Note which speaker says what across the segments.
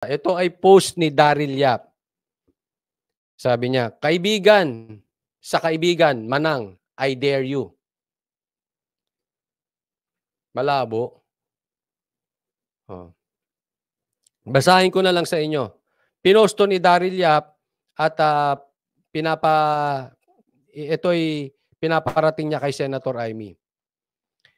Speaker 1: Ito ay post ni Daryl Yap. Sabi niya, kaibigan, sa kaibigan, Manang, I dare you. Malabo. Oh. Basahin ko na lang sa inyo. Pinosto ni Daryl Yap at ito'y pinaparating niya kay Senator Amy.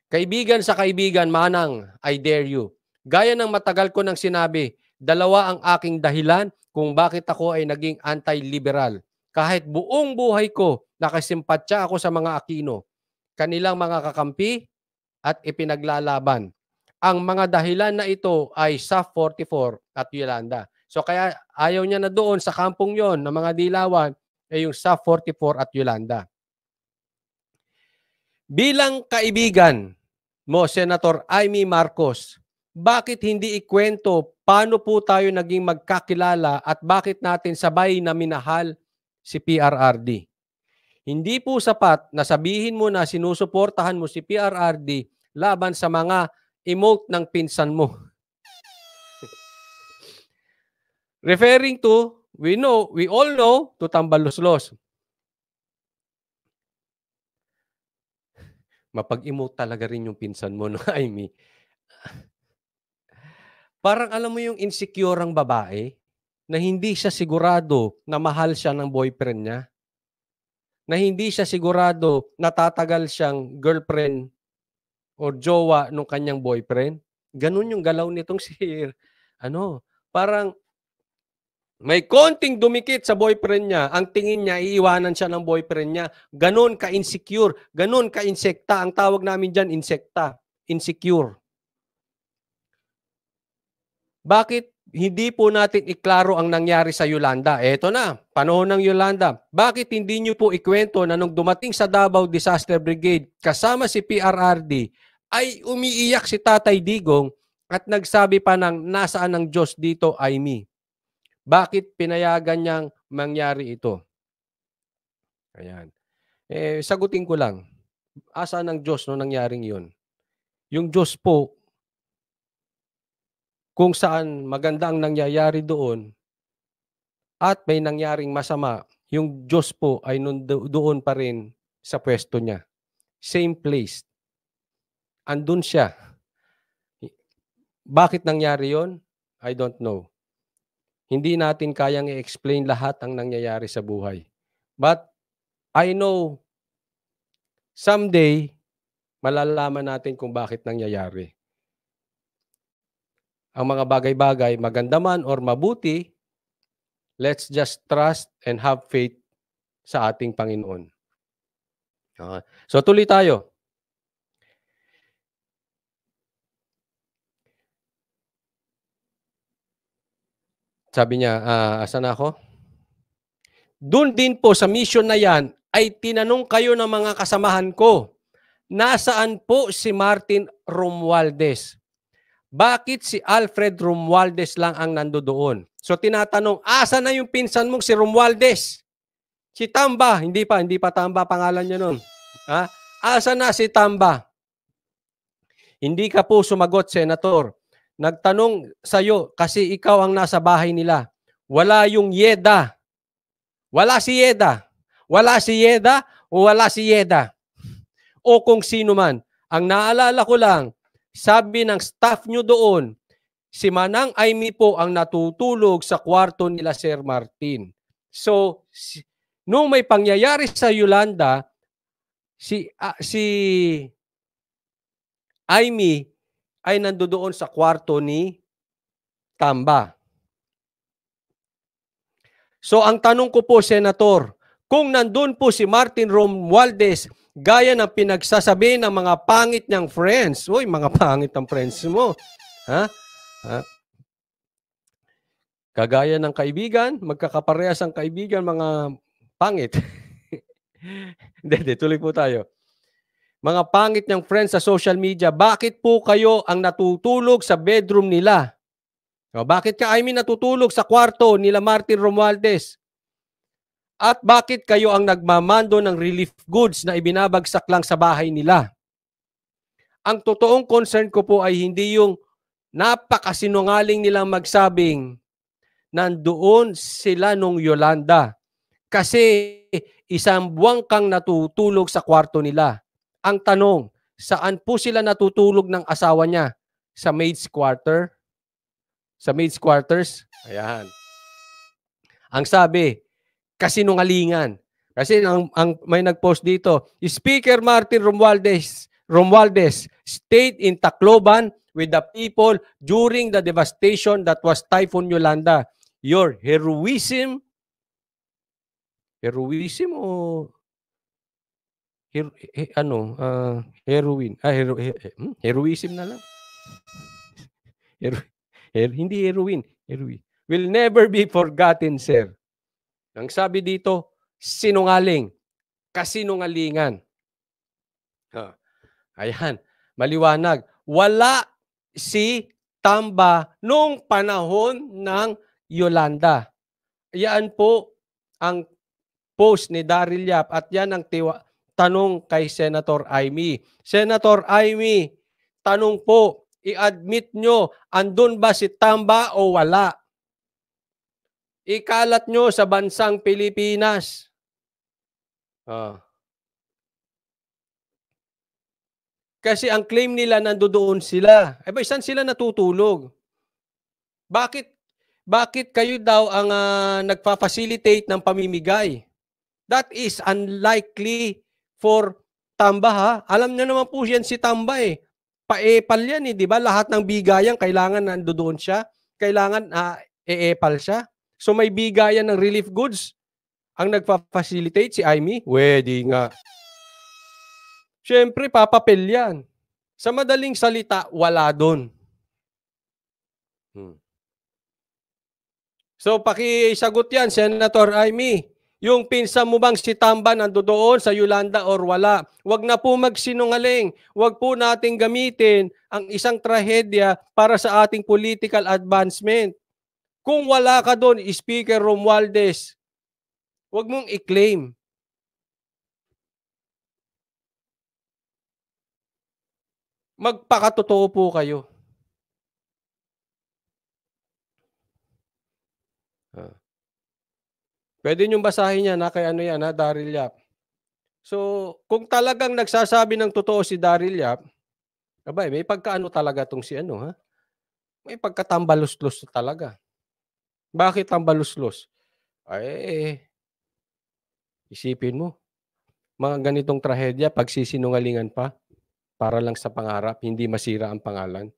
Speaker 1: Kaibigan sa kaibigan, Manang, I dare you. Gaya ng matagal ko nang sinabi, dalawa ang aking dahilan kung bakit ako ay naging anti-liberal. Kahit buong buhay ko, nakasimpatya ako sa mga Aquino, kanilang mga kakampi at ipinaglalaban. Ang mga dahilan na ito ay SAF 44 at Yolanda. So kaya ayaw niya na doon sa kampong yon ng mga dilawan ay yung SAF 44 at Yolanda. Bilang kaibigan mo, Senator Amy Marcos, bakit hindi ikwento paano po tayo naging magkakilala at bakit natin sabay na minahal si PRRD? Hindi po sapat na sabihin mo na sinusuportahan mo si PRRD laban sa mga emote ng pinsan mo. Referring to, we all know, to Tambaluslos. Mapag-emote talaga rin yung pinsan mo, no, Amy? Parang alam mo yung insecure ang babae na hindi siya sigurado na mahal siya ng boyfriend niya. Na hindi siya sigurado na tatagal siyang girlfriend o jowa ng kanyang boyfriend. Ganun yung galaw nitong si, parang may konting dumikit sa boyfriend niya, ang tingin niya, iiwanan siya ng boyfriend niya. Ganun ka-insecure, ganun ka-insekta. Ang tawag namin dyan, insekta, insecure. Bakit hindi po natin iklaro ang nangyari sa Yolanda? Eto na, panahon ng Yolanda. Bakit hindi nyo po ikwento na nung dumating sa Davao Disaster Brigade, kasama si PRRD, ay umiiyak si Tatay Digong at nagsabi pa ng nasaan ang Diyos dito, Amy? Bakit pinayagan niyang mangyari ito? Ayan. Sagutin ko lang. Asaan ang Diyos nung nangyaring yun? Yung Diyos po, kung saan maganda ang nangyayari doon at may nangyaring masama, yung Diyos po ay doon pa rin sa pwesto niya. Same place. Andun siya. Bakit nangyari yon? I don't know. Hindi natin kayang i-explain lahat ang nangyayari sa buhay. But I know someday malalaman natin kung bakit nangyayari. Ang mga bagay-bagay, maganda man or mabuti, let's just trust and have faith sa ating Panginoon. So tuloy tayo. Sabi niya, asan ako? Doon din po sa mission na yan, ay tinanong kayo ng mga kasamahan ko, nasaan po si Martin Romualdez? Bakit si Alfred Romualdez lang ang nandoon? So tinatanong, asa na yung pinsan mong si Romualdez? Si Tamba, hindi pa Tamba pangalan niya noon. Asa na si Tamba? Hindi ka po sumagot, Senator. Nagtanong sa'yo kasi ikaw ang nasa bahay nila. Wala yung Yeda. Wala si Yeda. Wala si Yeda o wala si Yeda. O kung sino man. Ang naalala ko lang, sabi ng staff nyo doon, si Manang Amy po ang natutulog sa kwarto nila Sir Martin. So, nung may pangyayari sa Yolanda, si Amy ay nandoon sa kwarto ni Tamba. So, ang tanong ko po, Senator, kung nandun po si Martin Romualdez, gaya ng pinagsasabi ng mga pangit niyang friends. Uy, mga pangit ang friends mo. Kagaya ng kaibigan, magkakaparehas ang kaibigan, mga pangit. Hindi, tuloy po tayo. Mga pangit niyang friends sa social media, bakit po kayo ang natutulog sa bedroom nila? Bakit ka, natutulog sa kwarto nila Martin Romualdez? At bakit kayo ang nagmamando ng relief goods na ibinabagsak lang sa bahay nila? Ang totoong concern ko po ay hindi yung napakasinungaling nilang magsabing nandoon sila nung Yolanda. Kasi isang buwan kang natutulog sa kwarto nila. Ang tanong, saan po sila natutulog ng asawa niya? Sa maid's quarter? Sa maid's quarters? Ayan. Ang sabi, kasinungalingan. Kasi ang may nag-post dito, Speaker Martin Romualdez stayed in Tacloban with the people during the devastation that was Typhoon Yolanda. Your heroism o heroin? Heroism na lang. Hindi heroin. Will never be forgotten, sir. Ang sabi dito, sinungaling. Kasinungalingan. Ayan, maliwanag. Wala si Tamba nung panahon ng Yolanda. Yan po ang post ni Daryl Yap at yan ang tanong kay Senator Amy. Senator Amy, tanong po, i-admit nyo, andun ba si Tamba o wala? Ikalat nyo sa bansang Pilipinas. Kasi ang claim nila nandoon sila. Ba, saan sila natutulog? Bakit kayo daw ang nagfa-facilitate ng pamimigay? That is unlikely for Tamba, ha? Alam niyo naman po yan si Tamba eh. Pa-epal yan eh, di ba? Lahat ng bigayan kailangan nandoon siya. Kailangan e-epal siya. So may bigayan ng relief goods. Ang nagfa-facilitate si Amy? Pwede nga. Siyempre, papapel yan. Sa madaling salita, wala doon. So, pakisagot yan, Senator Amy. Yung pinsan mo bang si Tamba nandoon sa Yolanda or wala? Huwag na po magsinungaling. Huwag po nating gamitin ang isang trahedya para sa ating political advancement. Kung wala ka doon, Speaker Romualdez, huwag mong i-claim. Magpakatotoo po kayo. Pwede niyong basahin yan, kay yan, Daryl Yap. So, kung talagang nagsasabi ng totoo si Daryl Yap, abay, may pagkaano talaga tong si ha? May pagkatambaluslos talaga. Bakit tambaluslos? Isipin mo, mga ganitong trahedya, pagsisinungalingan pa, para lang sa pangarap, hindi masira ang pangalan.